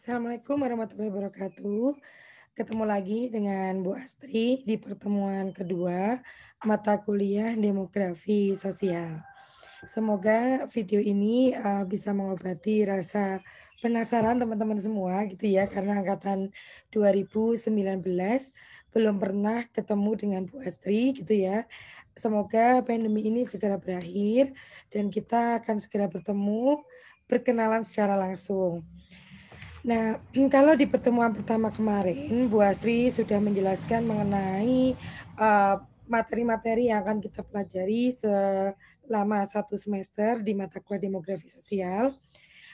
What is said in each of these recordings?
Assalamualaikum warahmatullahi wabarakatuh. Ketemu lagi dengan Bu Astri di pertemuan kedua mata kuliah Demografi Sosial. Semoga video ini bisa mengobati rasa penasaran teman-teman semua gitu ya, karena angkatan 2019 belum pernah ketemu dengan Bu Astri gitu ya. Semoga pandemi ini segera berakhir dan kita akan segera bertemu, berkenalan secara langsung. Nah, kalau di pertemuan pertama kemarin, Bu Astri sudah menjelaskan mengenai materi-materi yang akan kita pelajari selama 1 semester di mata kuliah Demografi Sosial.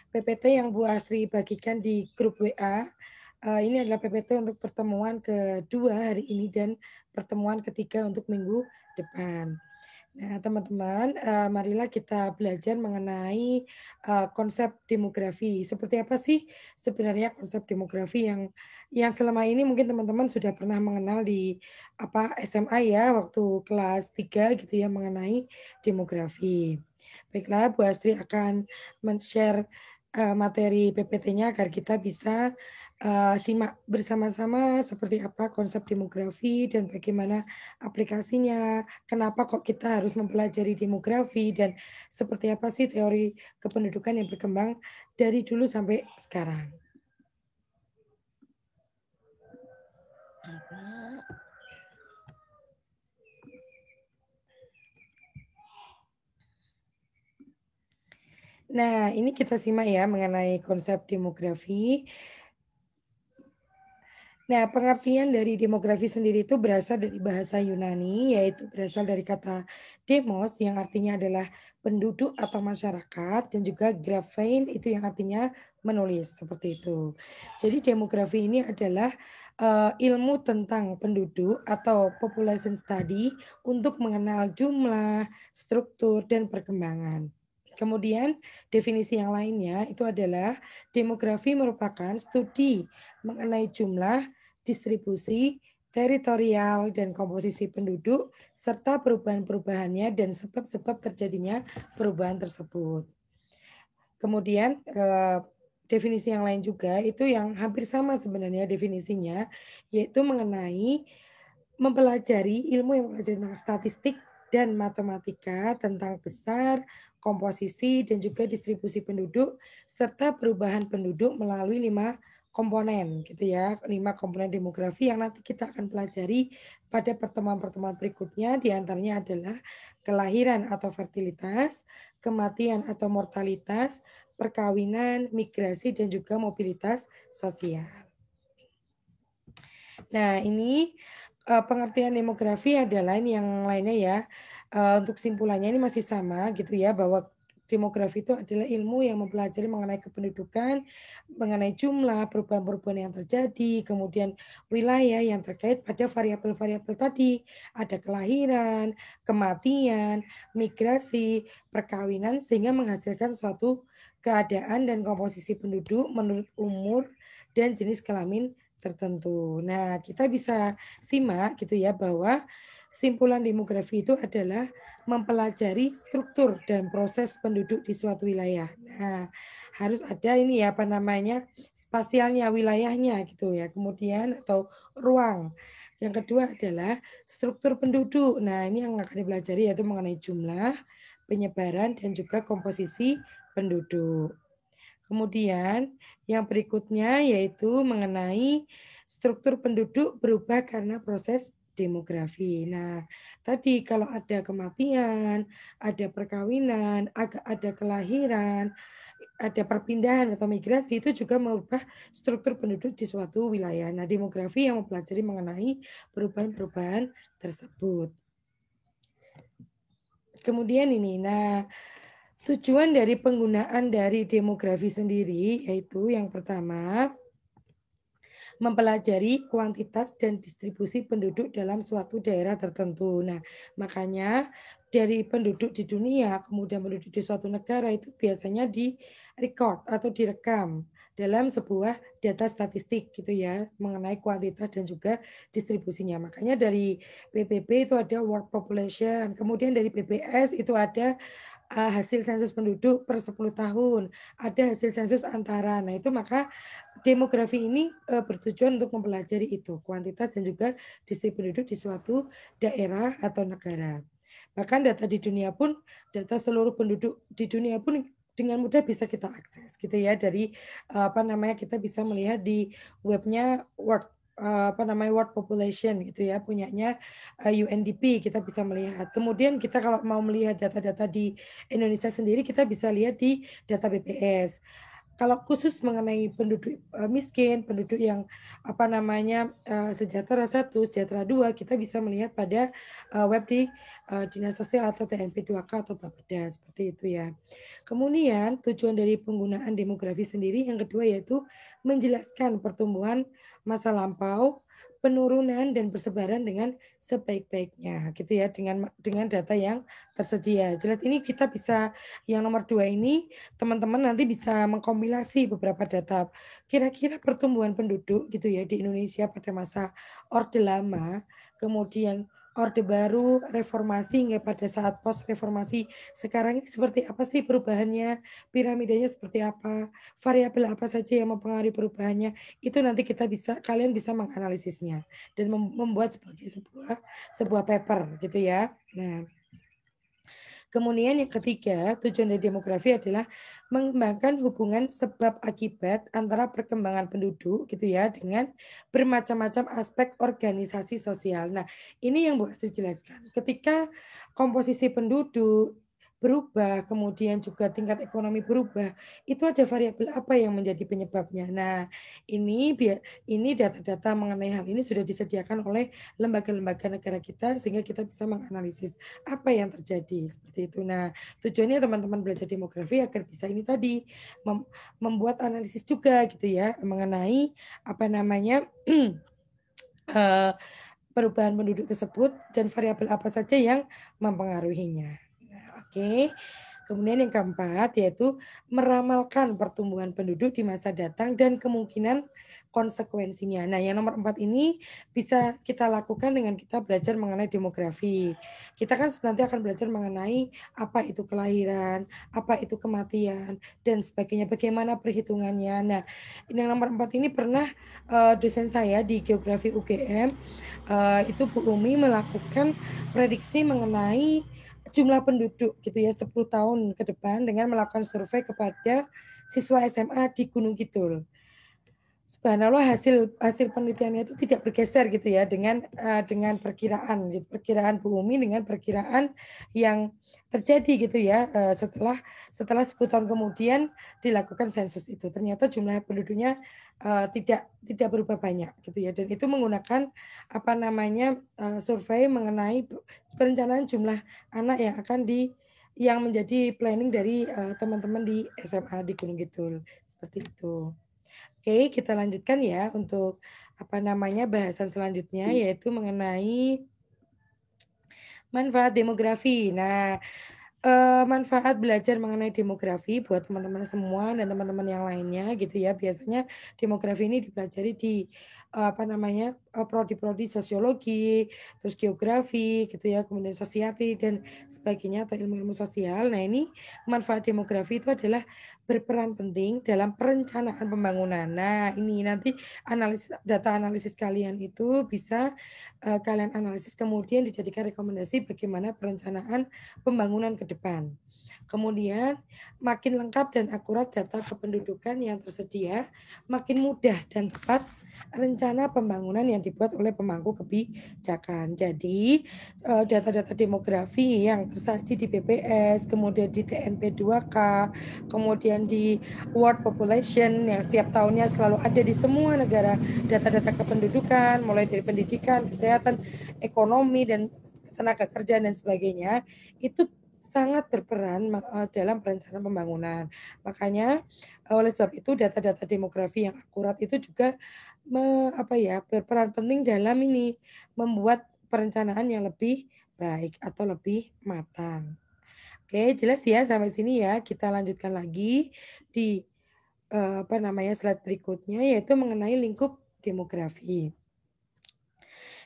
PPT yang Bu Astri bagikan di grup WA, ini adalah PPT untuk pertemuan kedua hari ini dan pertemuan ketiga untuk minggu depan. Nah, teman-teman, marilah kita belajar mengenai, konsep demografi. Seperti apa sih sebenarnya konsep demografi yang selama ini mungkin teman-teman sudah pernah mengenal di, SMA ya, waktu kelas 3 gitu ya, mengenai demografi. Baiklah, Bu Astri akan men-share, materi PPT-nya agar kita bisa, simak bersama-sama seperti apa konsep demografi dan bagaimana aplikasinya. Kenapa kok kita harus mempelajari demografi dan seperti apa sih teori kependudukan yang berkembang dari dulu sampai sekarang. Nah, ini kita simak ya mengenai konsep demografi. Nah, pengertian dari demografi sendiri itu berasal dari bahasa Yunani, yaitu berasal dari kata demos yang artinya adalah penduduk atau masyarakat, dan juga graphein itu yang artinya menulis, seperti itu. Jadi demografi ini adalah ilmu tentang penduduk atau population study untuk mengenal jumlah, struktur, dan perkembangan. Kemudian definisi yang lainnya itu adalah demografi merupakan studi mengenai jumlah, distribusi, teritorial, dan komposisi penduduk, serta perubahan-perubahannya dan sebab-sebab terjadinya perubahan tersebut. Kemudian definisi yang lain juga itu yang hampir sama sebenarnya definisinya, yaitu mengenai mempelajari ilmu yang mempelajari tentang statistik dan matematika tentang besar, komposisi, dan juga distribusi penduduk, serta perubahan penduduk melalui 5 komponen gitu ya, 5 komponen demografi yang nanti kita akan pelajari pada pertemuan-pertemuan berikutnya, di antaranya adalah kelahiran atau fertilitas, kematian atau mortalitas, perkawinan, migrasi, dan juga mobilitas sosial. Nah, ini pengertian demografi adalah ini yang lainnya ya, untuk simpulannya ini masih sama gitu ya, bahwa demografi itu adalah ilmu yang mempelajari mengenai kependudukan, mengenai jumlah, perubahan-perubahan yang terjadi, kemudian wilayah yang terkait pada variabel-variabel tadi, ada kelahiran, kematian, migrasi, perkawinan, sehingga menghasilkan suatu keadaan dan komposisi penduduk menurut umur dan jenis kelamin tertentu. Nah, kita bisa simak gitu ya bahwa simpulan demografi itu adalah mempelajari struktur dan proses penduduk di suatu wilayah. Nah, harus ada ini ya apa namanya spasialnya, wilayahnya gitu ya. Kemudian atau ruang. Yang kedua adalah struktur penduduk. Nah, ini yang akan dipelajari yaitu mengenai jumlah, penyebaran dan juga komposisi penduduk. Kemudian yang berikutnya yaitu mengenai struktur penduduk berubah karena proses demografi. Nah, tadi kalau ada kematian, ada perkawinan, ada kelahiran, ada perpindahan atau migrasi itu juga mengubah struktur penduduk di suatu wilayah. Nah, demografi yang mempelajari mengenai perubahan-perubahan tersebut. Kemudian ini, nah tujuan dari penggunaan dari demografi sendiri yaitu yang pertama, mempelajari kuantitas dan distribusi penduduk dalam suatu daerah tertentu. Nah, makanya dari penduduk di dunia, kemudian penduduk di suatu negara itu biasanya di-record atau direkam dalam sebuah data statistik gitu ya, mengenai kuantitas dan juga distribusinya. Makanya dari PBB itu ada world population, kemudian dari BPS itu ada hasil sensus penduduk per 10 tahun, ada hasil sensus antara. Nah, itu maka demografi ini, bertujuan untuk mempelajari itu, kuantitas dan juga distribusi penduduk di suatu daerah atau negara. Bahkan data di dunia pun, data seluruh penduduk di dunia pun dengan mudah bisa kita akses gitu ya dari, apa namanya, kita bisa melihat di webnya World Population gitu ya, punyanya, UNDP kita bisa melihat. Kemudian kita kalau mau melihat data-data di Indonesia sendiri, kita bisa lihat di data BPS. Kalau khusus mengenai penduduk, miskin, penduduk yang apa namanya, sejahtera 1, sejahtera 2, kita bisa melihat pada, web di, Dinas Sosial atau TNP2K atau Bapeda, seperti itu ya. Kemudian tujuan dari penggunaan demografi sendiri yang kedua yaitu menjelaskan pertumbuhan masa lampau, penurunan dan persebaran dengan sebaik-baiknya gitu ya dengan data yang tersedia. Jelas ini kita bisa yang nomor 2 ini teman-teman nanti bisa mengkompilasi beberapa data. Kira-kira pertumbuhan penduduk gitu ya di Indonesia pada masa Orde Lama, kemudian Orde Baru, Reformasi hingga pada saat post reformasi sekarang ini seperti apa sih perubahannya, piramidanya seperti apa, variabel apa saja yang mempengaruhi perubahannya, itu nanti kalian bisa menganalisisnya dan membuat sebagai sebuah sebuah paper gitu ya. Nah, kemudian yang ketiga, tujuan dari demografi adalah mengembangkan hubungan sebab akibat antara perkembangan penduduk gitu ya dengan bermacam-macam aspek organisasi sosial. Nah, ini yang Bu Astri jelaskan. Ketika komposisi penduduk berubah, kemudian juga tingkat ekonomi berubah, itu ada variabel apa yang menjadi penyebabnya. Nah, ini data-data mengenai hal ini sudah disediakan oleh lembaga-lembaga negara kita sehingga kita bisa menganalisis apa yang terjadi seperti itu. Nah, tujuannya teman-teman belajar demografi agar bisa ini tadi membuat analisis juga gitu ya mengenai apa namanya eh, perubahan penduduk tersebut dan variabel apa saja yang mempengaruhinya. Nah, oke. Kemudian yang keempat yaitu meramalkan pertumbuhan penduduk di masa datang dan kemungkinan konsekuensinya. Nah, yang nomor 4 ini bisa kita lakukan dengan kita belajar mengenai demografi. Kita kan nanti akan belajar mengenai apa itu kelahiran, apa itu kematian, dan sebagainya, bagaimana perhitungannya. Nah, yang nomor 4 ini pernah dosen saya di Geografi UGM, itu Bu Umi melakukan prediksi mengenai jumlah penduduk gitu ya 10 tahun ke depan dengan melakukan survei kepada siswa SMA di Gunung Kidul. Subhanallah hasil hasil penelitiannya itu tidak bergeser gitu ya dengan perkiraan gitu, perkiraan Bu Umi dengan perkiraan yang terjadi gitu ya setelah 10 tahun kemudian dilakukan sensus itu. Ternyata jumlah penduduknya tidak berubah banyak gitu ya dan itu menggunakan apa namanya survei mengenai perencanaan jumlah anak yang menjadi planning dari teman-teman di SMA di Gunung Kidul seperti itu. Oke, kita lanjutkan ya untuk apa namanya bahasan selanjutnya yaitu mengenai manfaat demografi. Nah, manfaat belajar mengenai demografi buat teman-teman semua dan teman-teman yang lainnya gitu ya. Biasanya demografi ini dipelajari di apa namanya prodi-prodi sosiologi, terus geografi gitu ya, kemudian sosiati dan sebagainya atau ilmu-ilmu sosial. Nah ini manfaat demografi itu adalah berperan penting dalam perencanaan pembangunan. Nah ini nanti data analisis kalian itu bisa kalian analisis kemudian dijadikan rekomendasi bagaimana perencanaan pembangunan ke depan. Kemudian makin lengkap dan akurat data kependudukan yang tersedia, makin mudah dan tepat rencana pembangunan yang dibuat oleh pemangku kebijakan. Jadi data-data demografi yang tersaji di BPS, kemudian di TNP2K, kemudian di World Population yang setiap tahunnya selalu ada di semua negara, data-data kependudukan mulai dari pendidikan, kesehatan, ekonomi dan tenaga kerja dan sebagainya itu sangat berperan dalam perencanaan pembangunan. Makanya oleh sebab itu data-data demografi yang akurat itu juga berperan penting dalam ini membuat perencanaan yang lebih baik atau lebih matang. Oke, jelas ya sampai sini ya. Kita lanjutkan lagi di slide berikutnya yaitu mengenai lingkup demografi.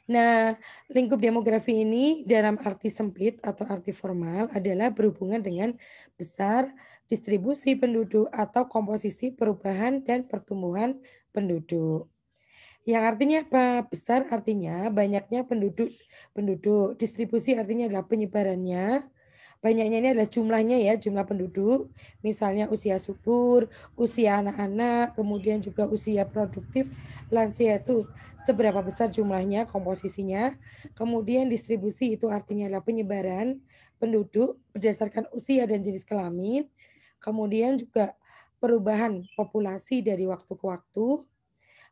Nah, lingkup demografi ini dalam arti sempit atau arti formal adalah berhubungan dengan besar, distribusi penduduk atau komposisi perubahan dan pertumbuhan penduduk. Yang artinya apa? Besar artinya banyaknya penduduk penduduk, distribusi artinya adalah penyebarannya, banyaknya ini adalah jumlahnya ya, jumlah penduduk, misalnya usia subur, usia anak-anak, kemudian juga usia produktif, lansia itu seberapa besar jumlahnya, komposisinya. Kemudian distribusi itu artinya adalah penyebaran penduduk berdasarkan usia dan jenis kelamin. Kemudian juga perubahan populasi dari waktu ke waktu,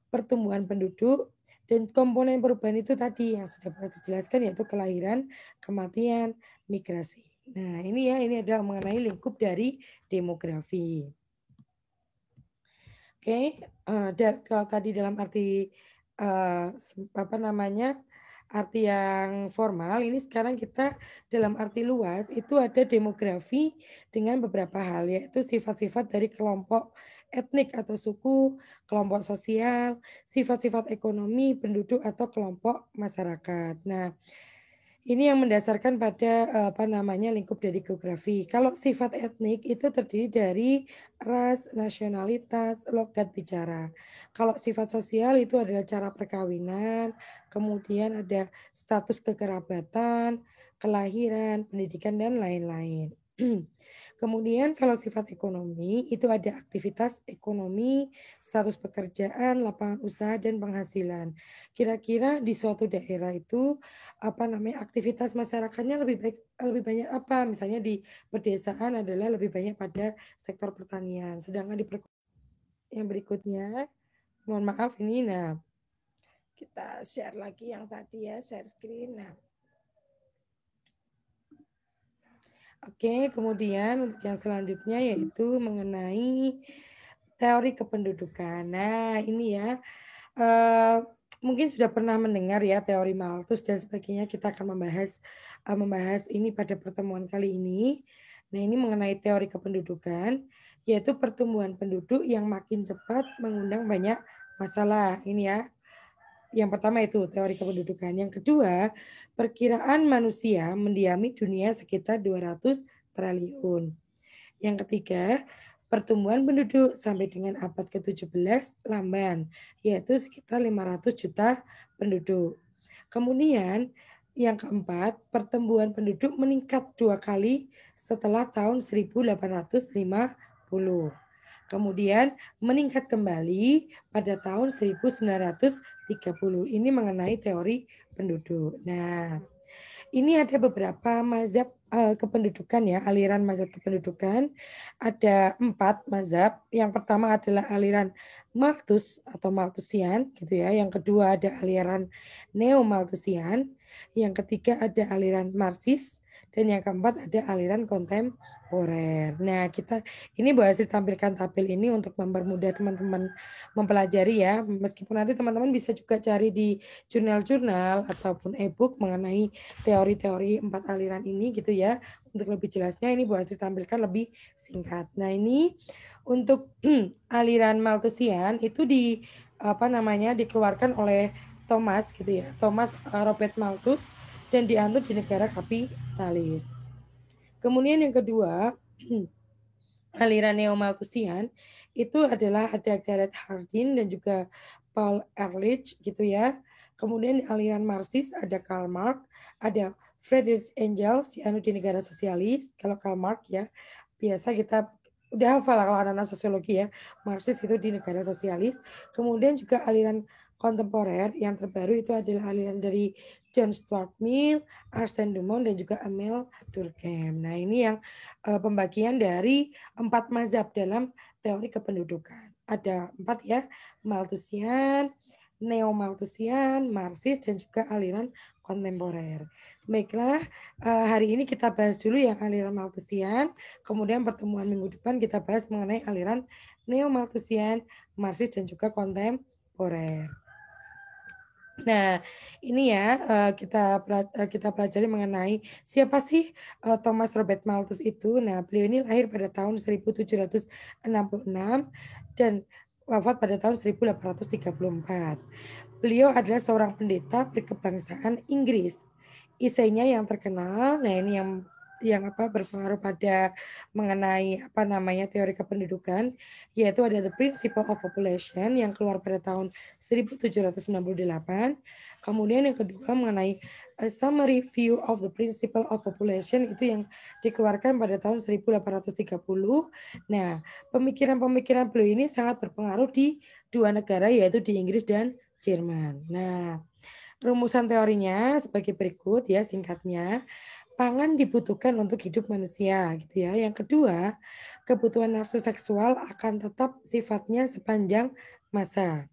pertumbuhan penduduk, dan komponen perubahan itu tadi yang sudah pernah dijelaskan yaitu kelahiran, kematian, migrasi. Nah, ini adalah mengenai lingkup dari demografi. Oke, dan kalau tadi dalam arti apa namanya? Arti yang formal, ini sekarang kita dalam arti luas itu ada demografi dengan beberapa hal yaitu sifat-sifat dari kelompok etnik atau suku, kelompok sosial, sifat-sifat ekonomi, penduduk atau kelompok masyarakat. Nah, ini yang mendasarkan pada, apa namanya, lingkup dari geografi. Kalau sifat etnik itu terdiri dari ras, nasionalitas, logat bicara. Kalau sifat sosial itu adalah cara perkawinan, kemudian ada status kekerabatan, kelahiran, pendidikan, dan lain-lain. Kemudian kalau sifat ekonomi itu ada aktivitas ekonomi, status pekerjaan, lapangan usaha, dan penghasilan. Kira-kira di suatu daerah itu apa namanya, aktivitas masyarakatnya lebih banyak apa, misalnya di pedesaan adalah lebih banyak pada sektor pertanian, sedangkan di yang berikutnya, mohon maaf ini, nah kita share lagi yang tadi ya, share screen. Nah, oke, kemudian untuk yang selanjutnya yaitu mengenai teori kependudukan. Nah, ini ya, mungkin sudah pernah mendengar ya teori Malthus dan sebagainya. Kita akan membahas ini pada pertemuan kali ini. Nah, ini mengenai teori kependudukan, yaitu pertumbuhan penduduk yang makin cepat mengundang banyak masalah. Ini ya. Yang pertama itu teori kependudukan. Yang kedua, perkiraan manusia mendiami dunia sekitar 200 triliun. Yang ketiga, pertumbuhan penduduk sampai dengan abad ke-17 lamban, yaitu sekitar 500 juta penduduk. Kemudian yang keempat, pertumbuhan penduduk meningkat 2 kali setelah tahun 1850. Kemudian meningkat kembali pada tahun 1930. Ini mengenai teori penduduk. Nah, ini ada beberapa mazhab kependudukan ya, aliran mazhab kependudukan. Ada 4 mazhab. Yang pertama adalah aliran Malthus atau Malthusian gitu ya. Yang kedua ada aliran Neo-Malthusian. Yang ketiga ada aliran Marxis. Dan yang keempat ada aliran kontemporer. Nah, ini Bu Asri tampilkan tabel ini untuk mempermudah teman-teman mempelajari ya. Meskipun nanti teman-teman bisa juga cari di jurnal-jurnal ataupun e-book mengenai teori-teori 4 aliran ini gitu ya. Untuk lebih jelasnya ini Bu Asri tampilkan lebih singkat. Nah, ini untuk aliran Malthusian itu dikeluarkan oleh Thomas gitu ya. Thomas Robert Malthus dan dianut di negara kapitalis. Kemudian yang kedua, aliran Neo-Malthusian itu adalah ada Gareth Hardin dan juga Paul Ehrlich gitu ya. Kemudian aliran Marxis ada Karl Marx, ada Friedrich Engels dianut di negara sosialis. Kalau Karl Marx ya, biasa kita udah hafal kalau anak-anak sosiologi ya, Marxis itu di negara sosialis. Kemudian juga aliran kontemporer yang terbaru itu adalah aliran dari John Stuart Mill, Arsène Dumont dan juga Emile Durkheim. Nah, ini yang pembagian dari 4 mazhab dalam teori kependudukan. Ada 4 ya, Malthusian, Neo-Malthusian, Marxis dan juga aliran kontemporer. Baiklah, hari ini kita bahas dulu yang aliran Malthusian, kemudian pertemuan minggu depan kita bahas mengenai aliran Neo-Malthusian, Marxis dan juga kontemporer. Nah, ini ya kita pelajari mengenai siapa sih Thomas Robert Malthus itu. Nah, beliau ini lahir pada tahun 1766 dan wafat pada tahun 1834. Beliau adalah seorang pendeta berkebangsaan Inggris. Esainya yang terkenal, nah ini yang berpengaruh pada mengenai teori kependudukan, yaitu ada The Principle of Population yang keluar pada tahun 1768. Kemudian yang kedua mengenai A Summary View of the Principle of Population, itu yang dikeluarkan pada tahun 1830. Nah, pemikiran-pemikiran beliau ini sangat berpengaruh di dua negara, yaitu di Inggris dan Jerman. Nah, rumusan teorinya sebagai berikut ya singkatnya. Pangan dibutuhkan untuk hidup manusia gitu ya. Yang kedua, kebutuhan nafsu seksual akan tetap sifatnya sepanjang masa.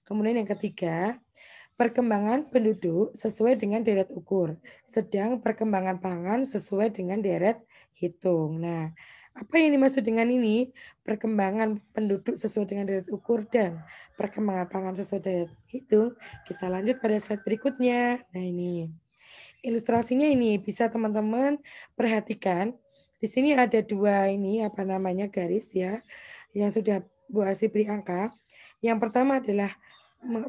Kemudian yang ketiga, perkembangan penduduk sesuai dengan deret ukur, sedang perkembangan pangan sesuai dengan deret hitung. Nah, apa yang dimaksud dengan ini? Perkembangan penduduk sesuai dengan deret ukur dan perkembangan pangan sesuai deret hitung. Kita lanjut pada slide berikutnya. Nah, ini ilustrasinya ini bisa teman-teman perhatikan. Di sini ada dua garis ya yang sudah Bu Asri beri angka. Yang pertama adalah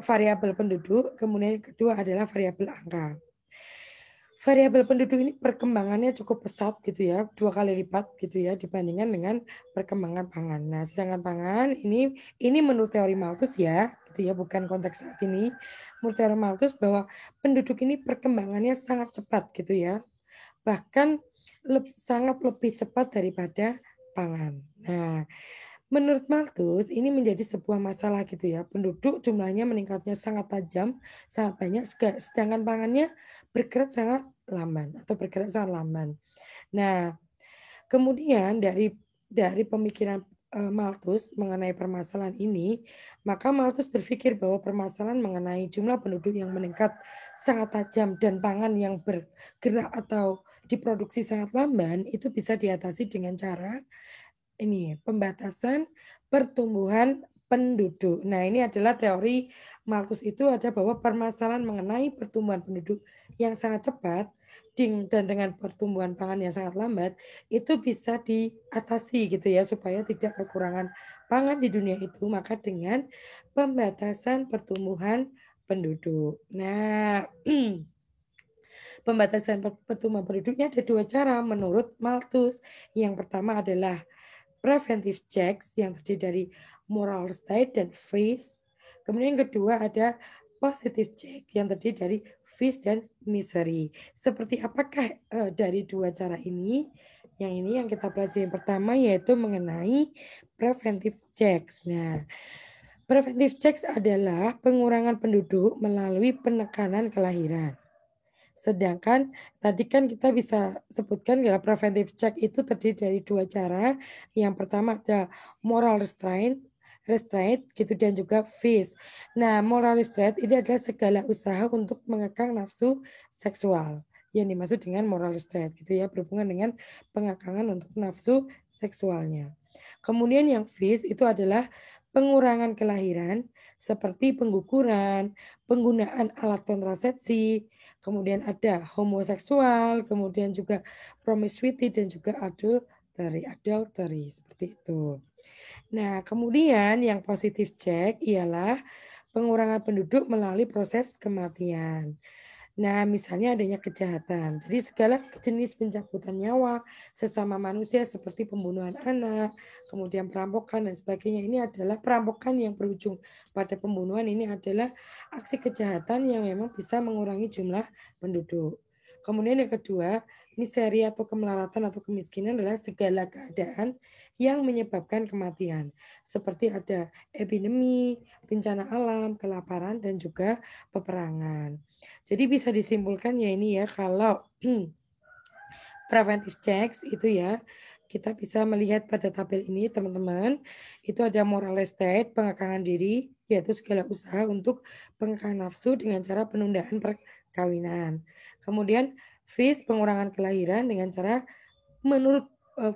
variabel penduduk, kemudian yang kedua adalah variabel angka. Variabel penduduk ini perkembangannya cukup pesat gitu ya, 2 kali lipat gitu ya dibandingkan dengan perkembangan pangan. Nah, sedangkan pangan ini menurut teori Malthus ya, gitu ya, bukan konteks saat ini. Menurut teori Malthus bahwa penduduk ini perkembangannya sangat cepat gitu ya. Bahkan sangat lebih cepat daripada pangan. Nah, menurut Malthus, ini menjadi sebuah masalah gitu ya. Penduduk jumlahnya meningkatnya sangat tajam, sangat banyak, sedangkan pangannya bergerak sangat lamban. Nah, kemudian dari pemikiran Malthus mengenai permasalahan ini, maka Malthus berpikir bahwa permasalahan mengenai jumlah penduduk yang meningkat sangat tajam dan pangan yang bergerak atau diproduksi sangat lamban itu bisa diatasi dengan cara pembatasan pertumbuhan penduduk. Nah, ini adalah teori Malthus, itu ada bahwa permasalahan mengenai pertumbuhan penduduk yang sangat cepat dan dengan pertumbuhan pangan yang sangat lambat itu bisa diatasi gitu ya supaya tidak kekurangan pangan di dunia itu, maka dengan pembatasan pertumbuhan penduduk. Nah, pembatasan pertumbuhan penduduknya ada dua cara menurut Malthus. Yang pertama adalah preventive checks yang terdiri dari moral state dan fees. Kemudian yang kedua ada positive check yang terdiri dari fees dan misery. Seperti apakah dari dua cara ini? Yang ini yang kita pelajari yang pertama yaitu mengenai preventive checks. Nah, preventive checks adalah pengurangan penduduk melalui penekanan kelahiran. Sedangkan tadi kan kita bisa sebutkan ya preventive check itu terdiri dari dua cara. Yang pertama ada moral restraint gitu dan juga fees. Nah, moral restraint ini adalah segala usaha untuk mengekang nafsu seksual. Yang dimaksud dengan moral restraint gitu ya, berhubungan dengan pengekangan untuk nafsu seksualnya. Kemudian yang fees itu adalah pengurangan kelahiran seperti pengguguran, penggunaan alat kontrasepsi, kemudian ada homoseksual, kemudian juga promiscuity dan juga adultery seperti itu. Nah, kemudian yang positif check ialah pengurangan penduduk melalui proses kematian. Nah, misalnya adanya kejahatan. Jadi segala jenis pencabutan nyawa sesama manusia seperti pembunuhan anak, kemudian perampokan dan sebagainya, ini adalah perampokan yang berujung pada pembunuhan, ini adalah aksi kejahatan yang memang bisa mengurangi jumlah penduduk. Kemudian yang kedua, miseri atau kemelaratan atau kemiskinan adalah segala keadaan yang menyebabkan kematian. Seperti ada epidemi, bencana alam, kelaparan, dan juga peperangan. Jadi bisa disimpulkan ya ini ya kalau preventive checks itu ya kita bisa melihat pada tabel ini teman-teman, itu ada moral state, pengekangan diri, yaitu segala usaha untuk pengekangan nafsu dengan cara penundaan perkawinan. Kemudian fees, pengurangan kelahiran dengan cara menurut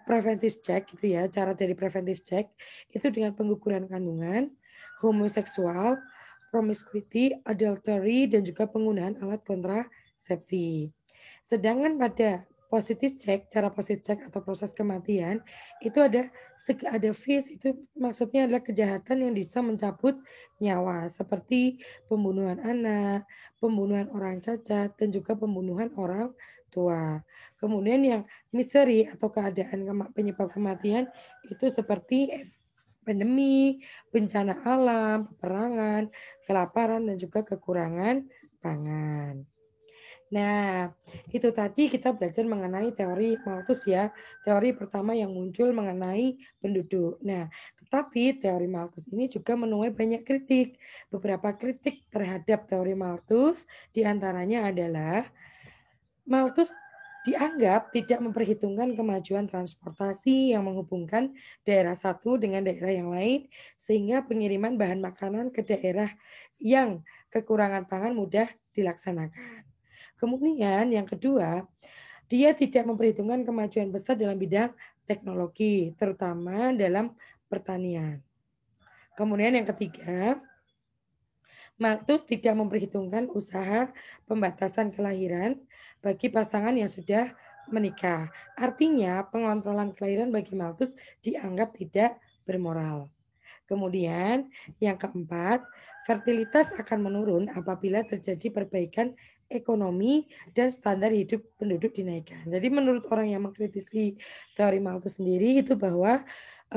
preventive check gitu ya, cara dari preventive check itu dengan pengguguran kandungan, homoseksual, promiscuity, adultery dan juga penggunaan alat kontrasepsi. Sedangkan pada positif check, cara positif check atau proses kematian itu ada phase itu maksudnya adalah kejahatan yang bisa mencabut nyawa seperti pembunuhan anak, pembunuhan orang cacat dan juga pembunuhan orang tua. Kemudian yang misery atau keadaan penyebab kematian itu seperti pandemi, bencana alam, peperangan, kelaparan dan juga kekurangan pangan. Nah, itu tadi kita belajar mengenai teori Malthus ya. Teori pertama yang muncul mengenai penduduk. Nah, tetapi teori Malthus ini juga menuai banyak kritik. Beberapa kritik terhadap teori Malthus diantaranya adalah Malthus dianggap tidak memperhitungkan kemajuan transportasi yang menghubungkan daerah satu dengan daerah yang lain, sehingga pengiriman bahan makanan ke daerah yang kekurangan pangan mudah dilaksanakan. Kemudian yang kedua, dia tidak memperhitungkan kemajuan besar dalam bidang teknologi, terutama dalam pertanian. Kemudian yang ketiga, Malthus tidak memperhitungkan usaha pembatasan kelahiran bagi pasangan yang sudah menikah. Artinya, pengontrolan kelahiran bagi Malthus dianggap tidak bermoral. Kemudian yang keempat, fertilitas akan menurun apabila terjadi perbaikan ekonomi dan standar hidup penduduk dinaikkan. Jadi menurut orang yang mengkritisi teori Malthus sendiri itu bahwa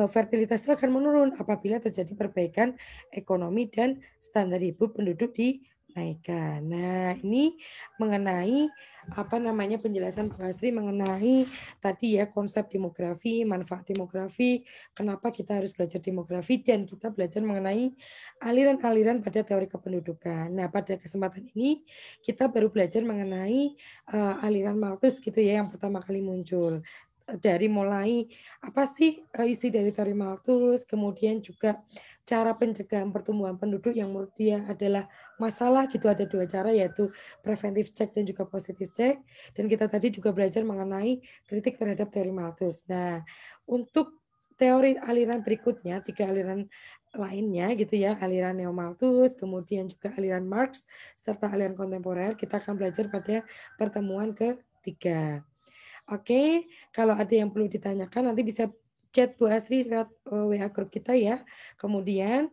fertilitas itu akan menurun apabila terjadi perbaikan ekonomi dan standar hidup penduduk dinaikkan. Nah, ini mengenai penjelasan Bu Asri mengenai tadi ya konsep demografi, manfaat demografi, kenapa kita harus belajar demografi dan kita belajar mengenai aliran-aliran pada teori kependudukan. Nah, pada kesempatan ini kita baru belajar mengenai aliran Malthus gitu ya yang pertama kali muncul. Dari mulai apa sih isi dari teori Malthus, kemudian juga cara pencegahan pertumbuhan penduduk yang menurut dia adalah masalah gitu ada dua cara yaitu preventive check dan juga positive check dan kita tadi juga belajar mengenai kritik terhadap teori Malthus. Nah, untuk teori aliran berikutnya, tiga aliran lainnya gitu ya, aliran Neo-Malthus, kemudian juga aliran Marx, serta aliran kontemporer, kita akan belajar pada pertemuan ketiga. Oke, kalau ada yang perlu ditanyakan nanti bisa chat Bu Asri lewat WA grup kita ya. Kemudian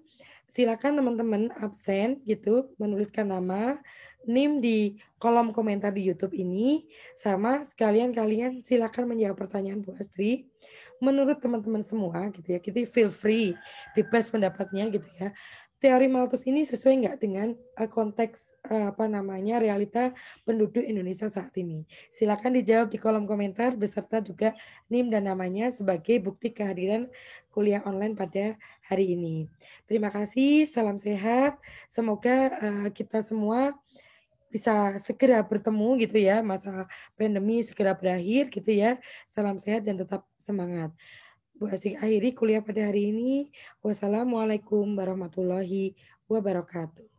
silakan teman-teman absen gitu menuliskan nama, NIM di kolom komentar di YouTube ini sama sekalian kalian silakan menjawab pertanyaan Bu Astri. Menurut teman-teman semua gitu ya, kita feel free, bebas pendapatnya gitu ya. Teori Malthus ini sesuai nggak dengan konteks realita penduduk Indonesia saat ini? Silakan dijawab di kolom komentar beserta juga NIM dan namanya sebagai bukti kehadiran kuliah online pada hari ini. Terima kasih, salam sehat. Semoga kita semua bisa segera bertemu gitu ya, masa pandemi segera berakhir gitu ya. Salam sehat dan tetap semangat. Bu Asik akhiri kuliah pada hari ini. Wassalamualaikum warahmatullahi wabarakatuh.